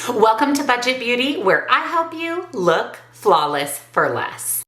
Welcome to Budget Beauty, where I help you look flawless for less.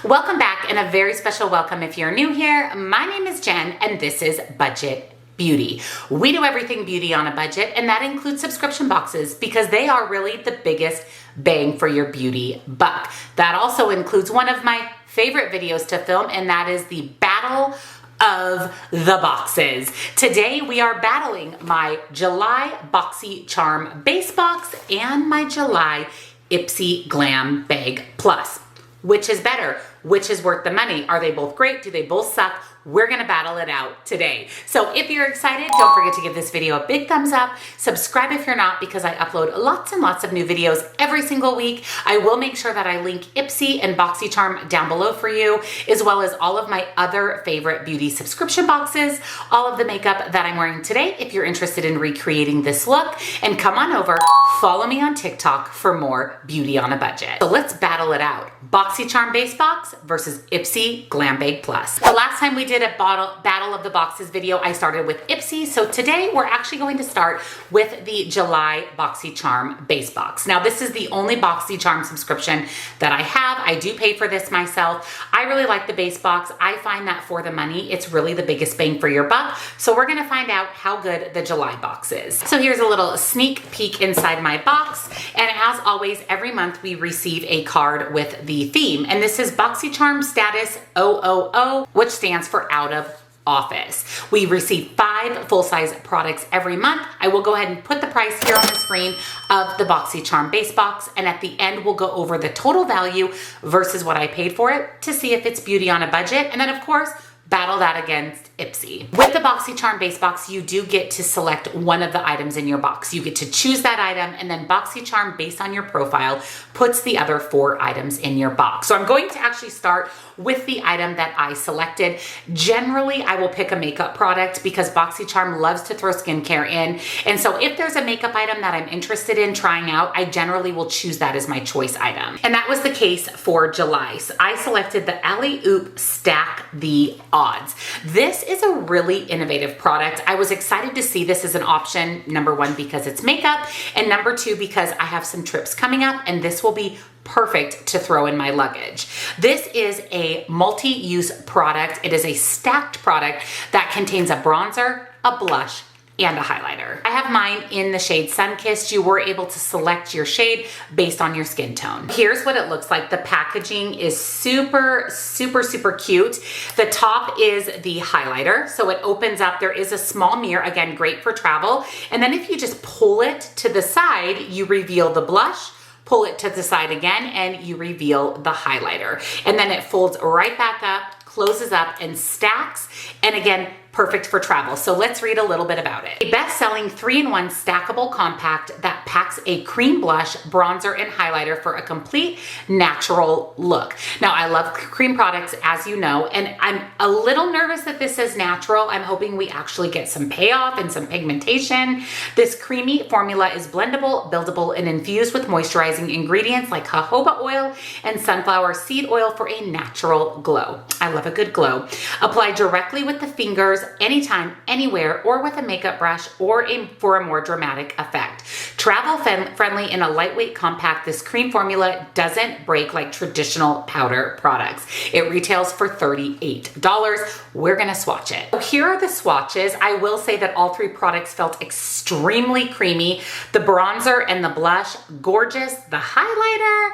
Welcome back, and a very special welcome if you're new here. My name is Jen, and this is Budget Beauty. We do everything beauty on a budget, and that includes subscription boxes because they are really the biggest bang for your beauty buck. That also includes one of my favorite videos to film, and that is the battle of the boxes. Today we are battling my July BoxyCharm base box and my July Ipsy Glam Bag Plus. Which is better? Which is worth the money? Are they both great? Do they both suck? We're gonna battle it out today. So if you're excited, don't forget to give this video a big thumbs up. Subscribe if you're not, because I upload lots and lots of new videos every single week. I will make sure that I link Ipsy and BoxyCharm down below for you, as well as all of my other favorite beauty subscription boxes, all of the makeup that I'm wearing today if you're interested in recreating this look. And come on over, follow me on TikTok for more beauty on a budget. So let's battle it out. BoxyCharm base box versus Ipsy Glam Bag Plus. The last time we did a battle of the boxes video, I started with Ipsy. So today we're actually going to start with the July BoxyCharm base box. Now this is the only BoxyCharm subscription that I have. I do pay for this myself. I really like the base box. I find that for the money, it's really the biggest bang for your buck. So we're gonna find out how good the July box is. So here's a little sneak peek inside my box. And as always, every month we receive a card with the theme. And this is BoxyCharm Status 000, which stands for out of office. We receive 5 full-size products every month. I will go ahead and put the price here on the screen of the BoxyCharm base box, and at the end we'll go over the total value versus what I paid for it to see if it's beauty on a budget, and then of course battle that against Ipsy. With the BoxyCharm base box, you do get to select one of the items in your box. You get to choose that item, and then BoxyCharm, based on your profile, puts the other 4 items in your box. So I'm going to actually start with the item that I selected. Generally, I will pick a makeup product because BoxyCharm loves to throw skincare in. And so if there's a makeup item that I'm interested in trying out, I generally will choose that as my choice item. And that was the case for July. So I selected the Alley Oop Stack the Odds. This is a really innovative product. I was excited to see this as an option, number 1, because it's makeup, and number 2, because I have some trips coming up, and this will be perfect to throw in my luggage. This is a multi-use product. It is a stacked product that contains a bronzer, a blush, and a highlighter. I have mine in the shade Sunkissed. You were able to select your shade based on your skin tone. Here's what it looks like. The packaging is super, super, super cute. The top is the highlighter. So it opens up. There is a small mirror, again, great for travel. And then if you just pull it to the side, you reveal the blush. Pull it to the side again, and you reveal the highlighter. And then it folds right back up, closes up, and stacks. And again, perfect for travel. So let's read a little bit about it. A best-selling 3-in-1 stackable compact that packs a cream blush, bronzer, and highlighter for a complete natural look. Now, I love cream products, as you know, and I'm a little nervous that this says natural. I'm hoping we actually get some payoff and some pigmentation. This creamy formula is blendable, buildable, and infused with moisturizing ingredients like jojoba oil and sunflower seed oil for a natural glow. I love a good glow. Apply directly with the fingers, anytime, anywhere, or with a makeup brush, or for a more dramatic effect. Travel friendly in a lightweight compact, this cream formula doesn't break like traditional powder products. It retails for $38. We're gonna swatch it. So here are the swatches. I will say that all 3 products felt extremely creamy. The bronzer and the blush, gorgeous. The highlighter,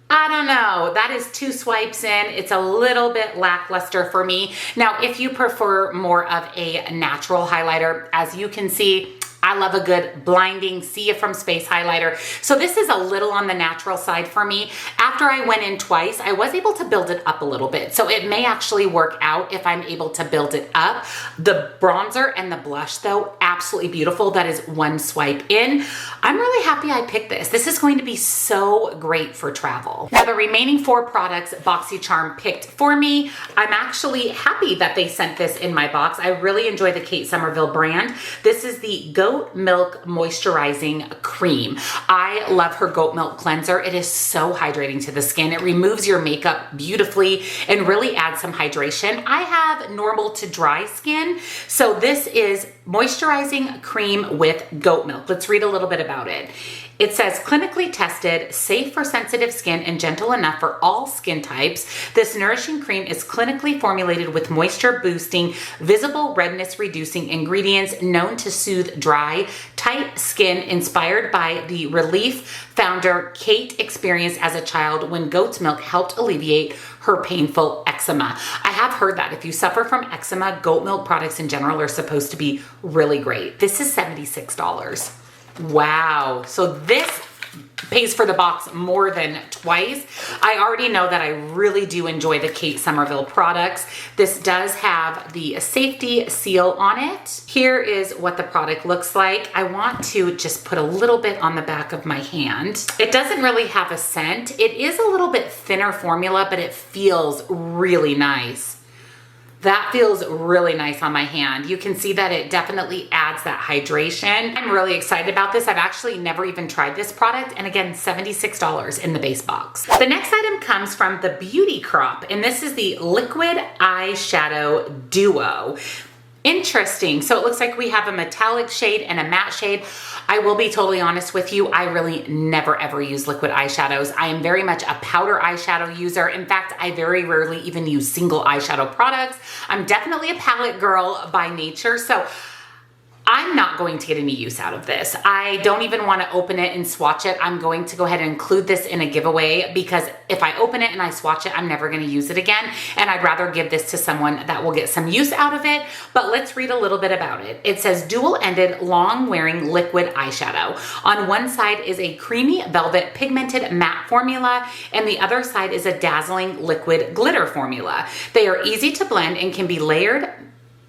I don't know, that is 2 swipes in. It's a little bit lackluster for me. Now, if you prefer more of a natural highlighter, as you can see, I love a good blinding, see you from space highlighter. So this is a little on the natural side for me. After I went in twice, I was able to build it up a little bit. So it may actually work out if I'm able to build it up. The bronzer and the blush though, absolutely beautiful. That is 1 swipe in. I'm really happy I picked this. This is going to be so great for travel. Now the remaining 4 products BoxyCharm picked for me. I'm actually happy that they sent this in my box. I really enjoy the Kate Somerville brand. This is the Go Goat Milk Moisturizing Cream. I love her goat milk cleanser. It is so hydrating to the skin. It removes your makeup beautifully and really adds some hydration. I have normal to dry skin, so this is moisturizing cream with goat milk. Let's read a little bit about it. It says, clinically tested, safe for sensitive skin, and gentle enough for all skin types. This nourishing cream is clinically formulated with moisture boosting, visible redness reducing ingredients known to soothe dry, tight skin, inspired by the relief founder Kate experienced as a child when goat's milk helped alleviate her painful eczema. I have heard that if you suffer from eczema, goat milk products in general are supposed to be really great. This is $76. Wow. So this pays for the box more than twice. I already know that I really do enjoy the Kate Somerville products. This does have the safety seal on it. Here is what the product looks like. I want to just put a little bit on the back of my hand. It doesn't really have a scent. It is a little bit thinner formula, but it feels really nice. That feels really nice on my hand. You can see that it definitely adds that hydration. I'm really excited about this. I've actually never even tried this product. And again, $76 in the base box. The next item comes from the Beauty Crop, and this is the Liquid Eyeshadow Duo. Interesting. So it looks like we have a metallic shade and a matte shade. I will be totally honest with you. I really never ever use liquid eyeshadows. I am very much a powder eyeshadow user. In fact, I very rarely even use single eyeshadow products. I'm definitely a palette girl by nature. So I'm not going to get any use out of this. I don't even want to open it and swatch it. I'm going to go ahead and include this in a giveaway because if I open it and I swatch it, I'm never going to use it again. And I'd rather give this to someone that will get some use out of it. But let's read a little bit about it. It says dual-ended, long-wearing liquid eyeshadow. On one side is a creamy velvet pigmented matte formula, and the other side is a dazzling liquid glitter formula. They are easy to blend and can be layered,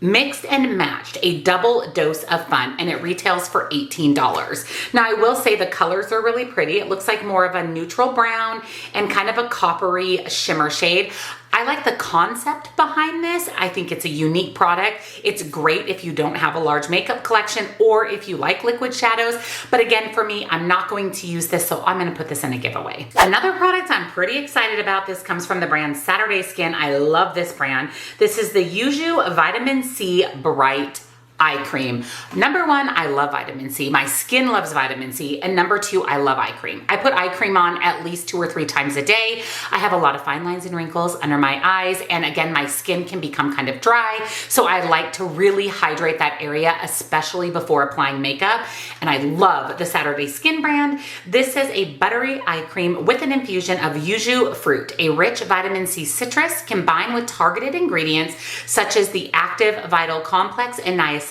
mixed and matched, a double dose of fun, and it retails for $18. Now I will say the colors are really pretty. It looks like more of a neutral brown and kind of a coppery shimmer shade. I like the concept behind this. I think it's a unique product. It's great if you don't have a large makeup collection or if you like liquid shadows. But again, for me, I'm not going to use this, so I'm gonna put this in a giveaway. Another product I'm pretty excited about, this comes from the brand Saturday Skin. I love this brand. This is the Yuju Vitamin C Bright eye cream. Number one, I love vitamin C. My skin loves vitamin C. And number two, I love eye cream. I put eye cream on at least 2 or 3 times a day. I have a lot of fine lines and wrinkles under my eyes. And again, my skin can become kind of dry. So I like to really hydrate that area, especially before applying makeup. And I love the Saturday Skin brand. This is a buttery eye cream with an infusion of Yuju fruit, a rich vitamin C citrus combined with targeted ingredients such as the active vital complex and niacinamide.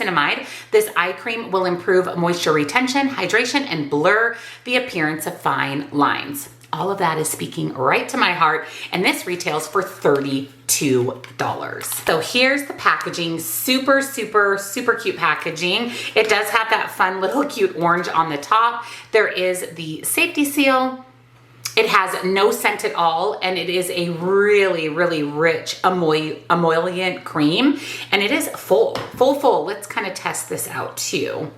This eye cream will improve moisture retention, hydration, and blur the appearance of fine lines. All of that is speaking right to my heart, and this retails for $32. So here's the packaging. Super, super, super cute packaging. It does have that fun little cute orange on the top. There is the safety seal. It has no scent at all, and it is a really, really rich emollient cream, and it is full. Let's kind of test this out too.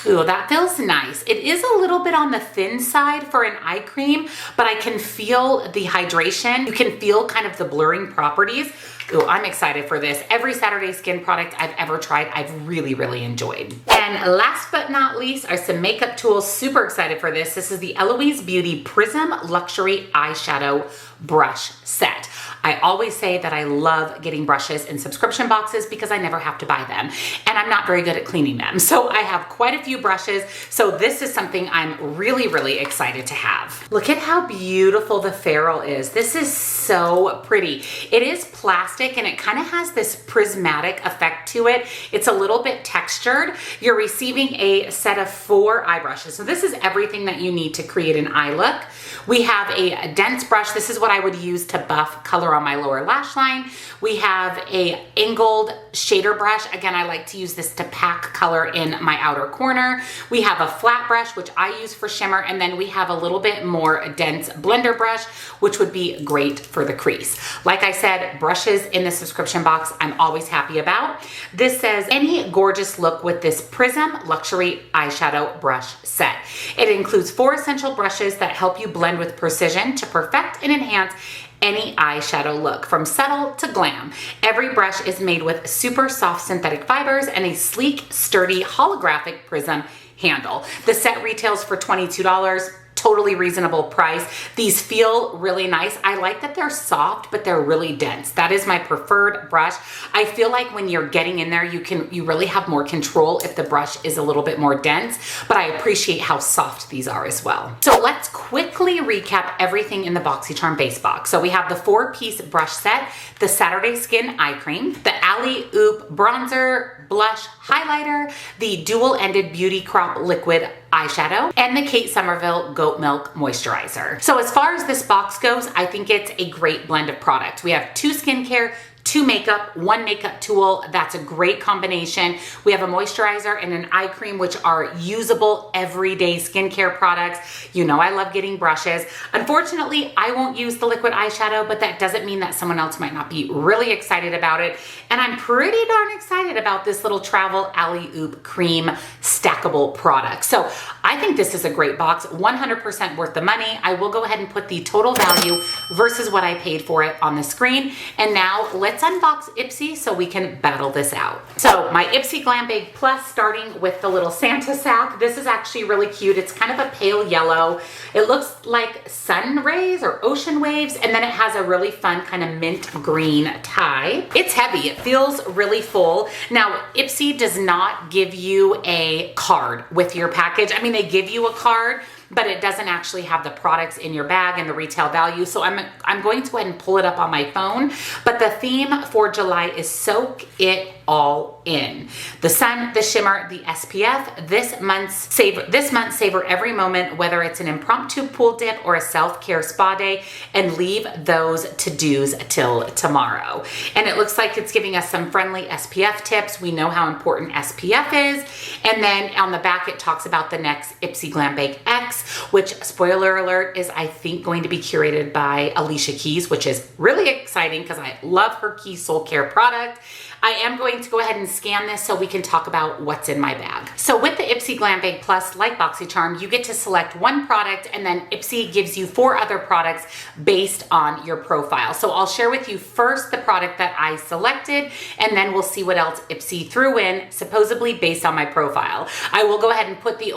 Ooh, that feels nice. It is a little bit on the thin side for an eye cream, but I can feel the hydration. You can feel kind of the blurring properties. Ooh, I'm excited for this. Every Saturday Skin product I've ever tried, I've really, really enjoyed. And last but not least are some makeup tools. Super excited for this. This is the Eloise Beauty Prism Luxury Eyeshadow Brush Set. I always say that I love getting brushes in subscription boxes because I never have to buy them, and I'm not very good at cleaning them. So I have quite a few brushes. So this is something I'm really, really excited to have. Look at how beautiful the ferrule is. This is so pretty. It is plastic and it kind of has this prismatic effect to it. It's a little bit textured. You're receiving a set of 4 eye brushes. So this is everything that you need to create an eye look. We have a dense brush. This is what I would use to buff color on my lower lash line. We have a angled shader brush. Again, I like to use this to pack color in my outer corner. We have a flat brush, which I use for shimmer. And then we have a little bit more dense blender brush, which would be great for the crease. Like I said, brushes in the subscription box, I'm always happy about. This says, any gorgeous look with this Prism Luxury Eyeshadow Brush Set. It includes 4 essential brushes that help you blend with precision to perfect and enhance any eyeshadow look, from subtle to glam. Every brush is made with super soft synthetic fibers and a sleek, sturdy, holographic prism handle. The set retails for $22. Totally reasonable price. These feel really nice. I like that they're soft, but they're really dense. That is my preferred brush. I feel like when you're getting in there, you really have more control if the brush is a little bit more dense, but I appreciate how soft these are as well. So let's quickly recap everything in the BoxyCharm base box. So we have the 4-piece brush set, the Saturday Skin Eye Cream, the Alley Oop Bronzer, Blush, Highlighter, the Dual-Ended Beauty Crop Liquid Eyeshadow, and the Kate Somerville Goat Milk Moisturizer. So as far as this box goes, I think it's a great blend of product. We have 2 skincare, 2 makeup, 1 makeup tool. That's a great combination. We have a moisturizer and an eye cream, which are usable everyday skincare products. You know I love getting brushes. Unfortunately, I won't use the liquid eyeshadow, but that doesn't mean that someone else might not be really excited about it. And I'm pretty darn excited about this little Travel Alley Oop Cream stackable product. So I think this is a great box, 100% worth the money. I will go ahead and put the total value versus what I paid for it on the screen. And now let's unbox Ipsy so we can battle this out. So my Ipsy Glam Bag Plus, starting with the little Santa sack. This is actually really cute. It's kind of a pale yellow. It looks like sun rays or ocean waves, and then it has a really fun kind of mint green tie. It's heavy. It feels really full. Now, Ipsy does not give you a card with your package. I mean, they give you a card, but it doesn't actually have the products in your bag and the retail value. So I'm going to go ahead and pull it up on my phone. But the theme for July is soak it all in. The sun, the shimmer, the SPF. This month savor every moment, whether it's an impromptu pool dip or a self-care spa day, and leave those to-dos till tomorrow. And it looks like it's giving us some friendly SPF tips. We know how important SPF is. And then on the back, it talks about the next Ipsy Glam Bag X, which, spoiler alert, is I think going to be curated by Alicia Keys, which is really exciting because I love her Keys Soul Care product. I am going to go ahead and scan this so we can talk about what's in my bag. So with the Ipsy Glam Bag Plus, like BoxyCharm, you get to select one product, and then Ipsy gives you 4 other products based on your profile. So I'll share with you first the product that I selected, and then we'll see what else Ipsy threw in, supposedly based on my profile. I will go ahead and put the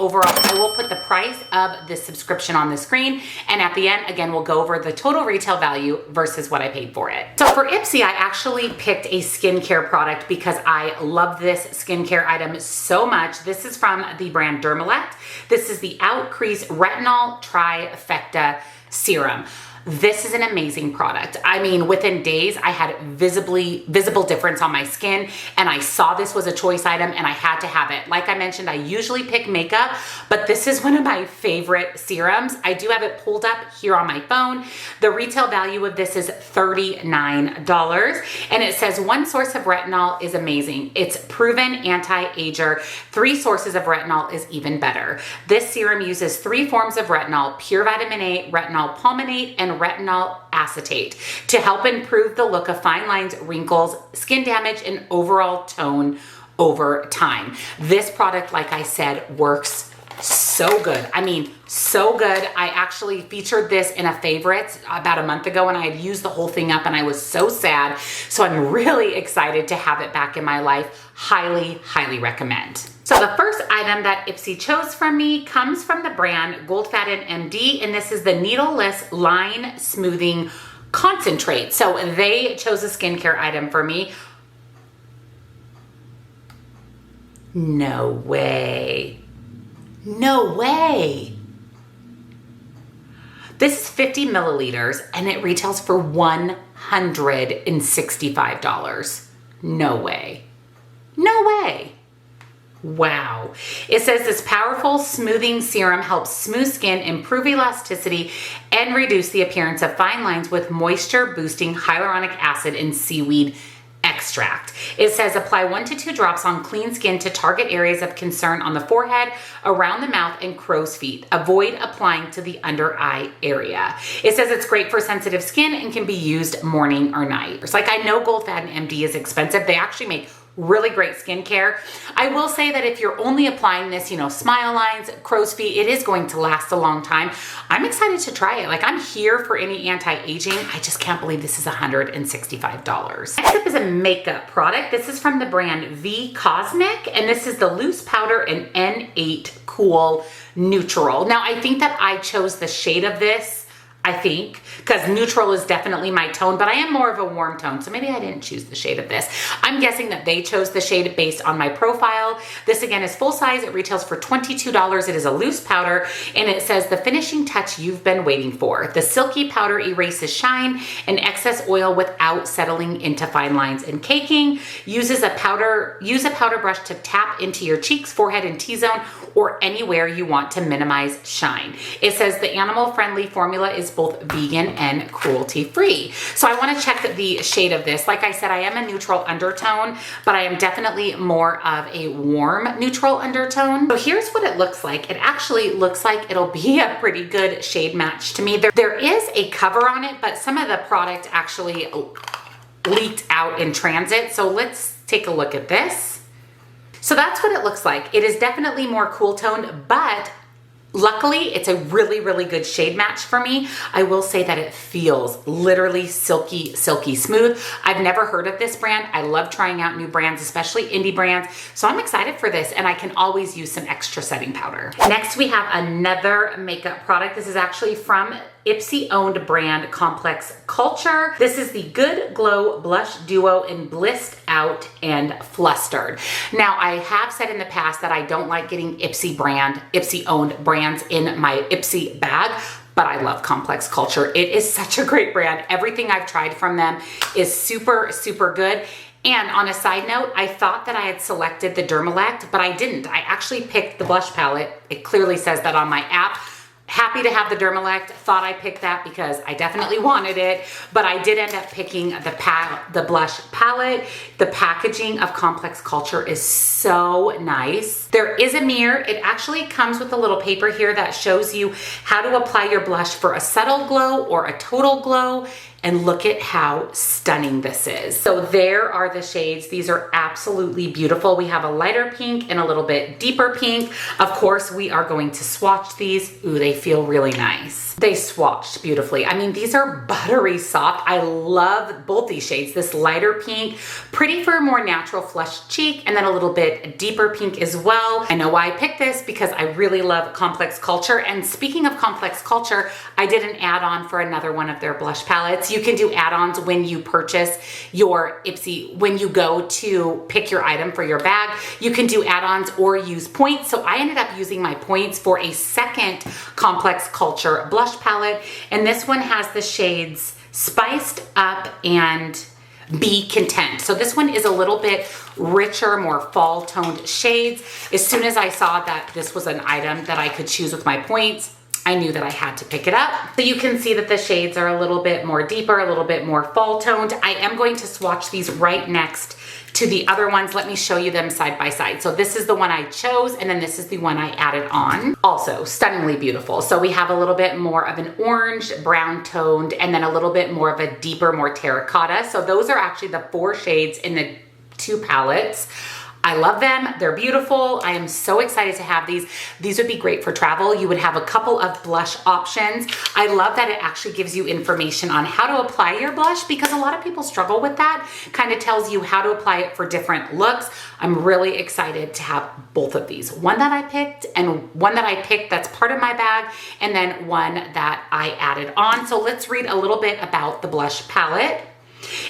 price of the subscription on the screen, and at the end, again, we'll go over the total retail value versus what I paid for it. So for Ipsy, I actually picked a skincare product because I love this skincare item so much. This is from the brand Dermalect. This is the Outcrease Retinol Trifecta Serum. This is an amazing product. I mean, within days, I had visible difference on my skin, and I saw this was a choice item and I had to have it. Like I mentioned, I usually pick makeup, but this is one of my favorite serums. I do have it pulled up here on my phone. The retail value of this is $39, and it says 1 source of retinol is amazing. It's proven anti-ager. 3 sources of retinol is even better. This serum uses 3 forms of retinol: pure vitamin A, retinol palmitate, and retinol acetate to help improve the look of fine lines, wrinkles, skin damage, and overall tone over time. This product, like I said, works so good. I mean, so good. I actually featured this in a favorites about a month ago, and I had used the whole thing up and I was so sad. So I'm really excited to have it back in my life. Highly, highly recommend. So the first item that Ipsy chose from me comes from the brand Goldfaden MD, and this is the Needleless Line Smoothing Concentrate. So they chose a skincare item for me. No way. No way. This is 50 milliliters and it retails for $165. No way. No way. Wow. It says this powerful smoothing serum helps smooth skin, improve elasticity, and reduce the appearance of fine lines with moisture boosting hyaluronic acid and seaweed extract. It says apply 1 to 2 drops on clean skin to target areas of concern on the forehead, around the mouth, and crow's feet. Avoid applying to the under eye area. It says it's great for sensitive skin and can be used morning or night. It's like, I know Gold Fat and MD is expensive. They actually make really great skincare. I will say that if you're only applying this, you know, smile lines, crow's feet, it is going to last a long time. I'm excited to try it. Like, I'm here for any anti-aging. I just can't believe this is $165. Next up is a makeup product. This is from the brand V Cosmic, and this is the loose powder and N8 Cool Neutral. Now, I think that I chose the shade of this, because neutral is definitely my tone, but I am more of a warm tone, so maybe I didn't choose the shade of this. I'm guessing that they chose the shade based on my profile. This again is full size. It retails for $22. It is a loose powder, and it says the finishing touch you've been waiting for. The silky powder erases shine and excess oil without settling into fine lines and caking. Use a powder brush to tap into your cheeks, forehead, and T-zone, or anywhere you want to minimize shine. It says the animal-friendly formula is both vegan and cruelty-free. So I want to check the shade of this. Like I said, I am a neutral undertone, but I am definitely more of a warm neutral undertone. So here's what it looks like. It actually looks like it'll be a pretty good shade match to me. There is a cover on it, but some of the product actually leaked out in transit. So let's take a look at this. So that's what it looks like. It is definitely more cool toned, but luckily, it's a really, really good shade match for me. I will say that it feels literally silky, silky smooth. I've never heard of this brand. I love trying out new brands, especially indie brands. So I'm excited for this, and I can always use some extra setting powder. Next, we have another makeup product. This is actually from Ipsy owned brand Complex Culture. This is the Good Glow Blush Duo in Blissed Out and Flustered. Now, I have said in the past that I don't like getting Ipsy owned brands in my Ipsy bag, but I love Complex Culture. It is such a great brand. Everything I've tried from them is super, super good. And on a side note, I thought that I had selected the Dermalect, but I didn't. I actually picked the blush palette. It clearly says that on my app. Happy to have the Dermalect. Thought I picked that because I definitely wanted it, but I did end up picking the blush palette. The packaging of Complex Culture is so nice. There is a mirror. It actually comes with a little paper here that shows you how to apply your blush for a subtle glow or a total glow. And look at how stunning this is. So there are the shades. These are absolutely beautiful. We have a lighter pink and a little bit deeper pink. Of course, we are going to swatch these. Ooh, they feel really nice. They swatched beautifully. I mean, these are buttery soft. I love both these shades. This lighter pink, pretty for a more natural flushed cheek, and then a little bit deeper pink as well. I know why I picked this, because I really love Complex Culture. And speaking of Complex Culture, I did an add-on for another one of their blush palettes. You can do add-ons when you purchase your Ipsy, when you go to pick your item for your bag. You can do add-ons or use points. So I ended up using my points for a second Complex Culture blush palette. And this one has the shades Spiced Up and Be Content. So this one is a little bit richer, more fall toned shades. As soon as I saw that this was an item that I could choose with my points, I knew that I had to pick it up. So you can see that the shades are a little bit more deeper, a little bit more fall toned. I am going to swatch these right next to the other ones. Let me show you them side by side. So this is the one I chose, and then this is the one I added on. Also stunningly beautiful. So we have a little bit more of an orange, brown toned, and then a little bit more of a deeper, more terracotta. So those are actually the 4 shades in the 2 palettes. I love them. They're beautiful. I am so excited to have these. These would be great for travel. You would have a couple of blush options. I love that it actually gives you information on how to apply your blush, because a lot of people struggle with that. Kind of tells you how to apply it for different looks. I'm really excited to have both of these. One that I picked and one that I picked that's part of my bag, and then one that I added on. So let's read a little bit about the blush palette.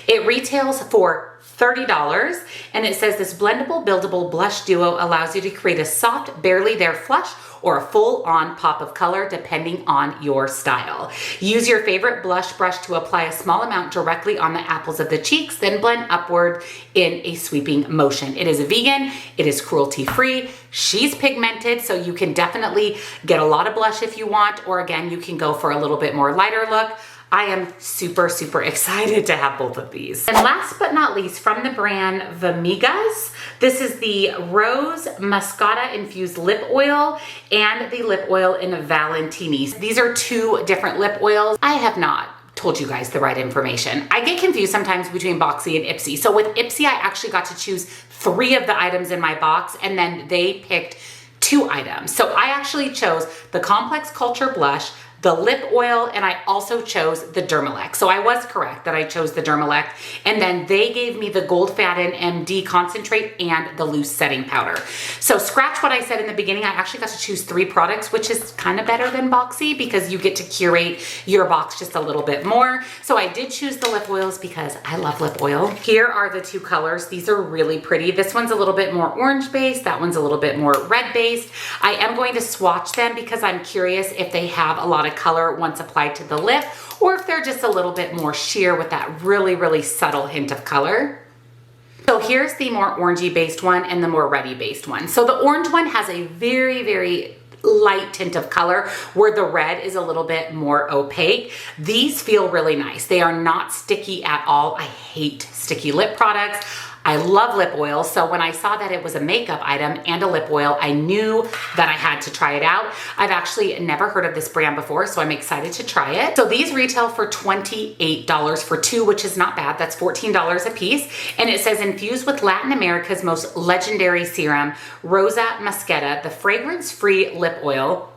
It retails for $30, and it says this blendable, buildable blush duo allows you to create a soft, barely there flush or a full-on pop of color depending on your style. Use your favorite blush brush to apply a small amount directly on the apples of the cheeks, then blend upward in a sweeping motion. It is vegan, it is cruelty-free, she's pigmented, so you can definitely get a lot of blush if you want, or again, you can go for a little bit more lighter look. I am super, super excited to have both of these. And last but not least, from the brand Vamigas, this is the Rose Mascata Infused Lip Oil and the Lip Oil in Valentini. These are two different lip oils. I have not told you guys the right information. I get confused sometimes between Boxy and Ipsy. So with Ipsy, I actually got to choose 3 of the items in my box, and then they picked 2 items. So I actually chose the Complex Culture Blush, the lip oil, and I also chose the Dermalect. So I was correct that I chose the Dermalect, and then they gave me the Gold Faden MD Concentrate and the Loose Setting Powder. So scratch what I said in the beginning, I actually got to choose 3 products, which is kind of better than Boxy because you get to curate your box just a little bit more. So I did choose the lip oils because I love lip oil. Here are the 2 colors. These are really pretty. This one's a little bit more orange based, that one's a little bit more red based. I am going to swatch them because I'm curious if they have a lot of color once applied to the lip, or if they're just a little bit more sheer with that really, really subtle hint of color. So here's the more orangey based one and the more reddy based one. So the orange one has a very, very light tint of color, where the red is a little bit more opaque. These feel really nice. They are not sticky at all. I hate sticky lip products. I love lip oil, so when I saw that it was a makeup item and a lip oil, I knew that I had to try it out. I've actually never heard of this brand before, so I'm excited to try it. So these retail for $28 for 2, which is not bad. That's $14 a piece. And it says infused with Latin America's most legendary serum, Rosa Mascata, the fragrance-free lip oil.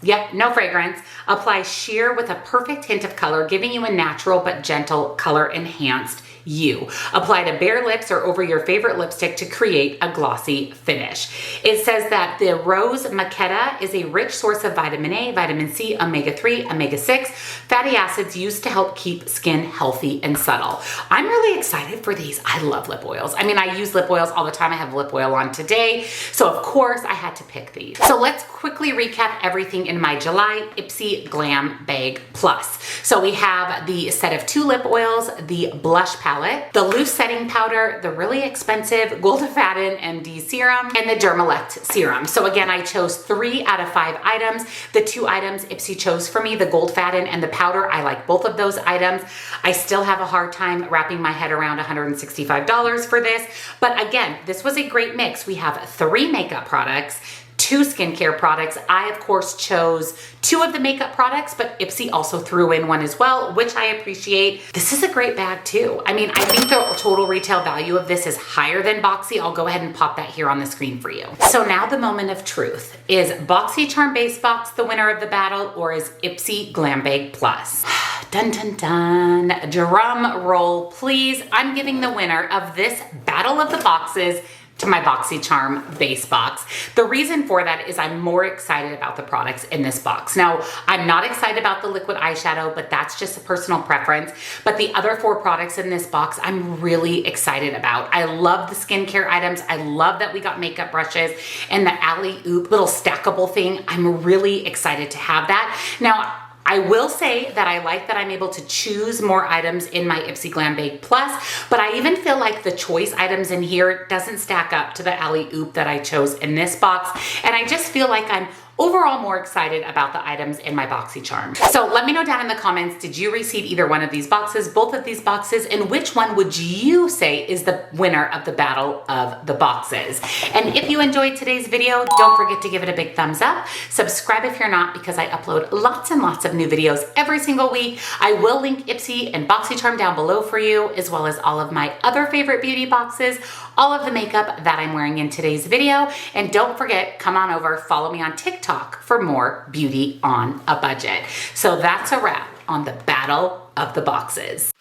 Yep, no fragrance. Apply sheer with a perfect hint of color, giving you a natural but gentle color enhanced you. Apply to bare lips or over your favorite lipstick to create a glossy finish. It says that the Rose Mascata is a rich source of vitamin A, vitamin C, omega-3, omega-6, fatty acids used to help keep skin healthy and subtle. I'm really excited for these. I love lip oils. I mean, I use lip oils all the time. I have lip oil on today, so of course I had to pick these. So let's quickly recap everything in my July Ipsy Glam Bag Plus. So we have the set of 2 lip oils, the blush palette, the loose setting powder, the really expensive Gold Faden MD serum, and the Dermalect serum. So again, I chose 3 out of 5 items. The 2 items Ipsy chose for me, the Gold Faden and the powder, I like both of those items. I still have a hard time wrapping my head around $165 for this, but again, this was a great mix. We have 3 makeup products, 2 skincare products. I, of course, chose 2 of the makeup products, but Ipsy also threw in 1 as well, which I appreciate. This is a great bag too. I mean, I think the total retail value of this is higher than Boxy. I'll go ahead and pop that here on the screen for you. So now the moment of truth. Is BoxyCharm Basebox the winner of the battle, or is Ipsy Glam Bag Plus? Dun dun dun. Drum roll, please. I'm giving the winner of this battle of the boxes to my BoxyCharm base box. The reason for that is I'm more excited about the products in this box. Now, I'm not excited about the liquid eyeshadow, but that's just a personal preference. But the other 4 products in this box, I'm really excited about. I love the skincare items. I love that we got makeup brushes and the Alley Oop little stackable thing. I'm really excited to have that. Now, I will say that I like that I'm able to choose more items in my Ipsy Glam Bag Plus, but I even feel like the choice items in here doesn't stack up to the Alley Oop that I chose in this box. And I just feel like I'm overall more excited about the items in my BoxyCharm. So let me know down in the comments, did you receive either one of these boxes, both of these boxes, and which one would you say is the winner of the battle of the boxes? And if you enjoyed today's video, don't forget to give it a big thumbs up. Subscribe if you're not, because I upload lots and lots of new videos every single week. I will link Ipsy and BoxyCharm down below for you, as well as all of my other favorite beauty boxes, all of the makeup that I'm wearing in today's video. And don't forget, come on over, follow me on TikTok for more beauty on a budget. So that's a wrap on the battle of the boxes.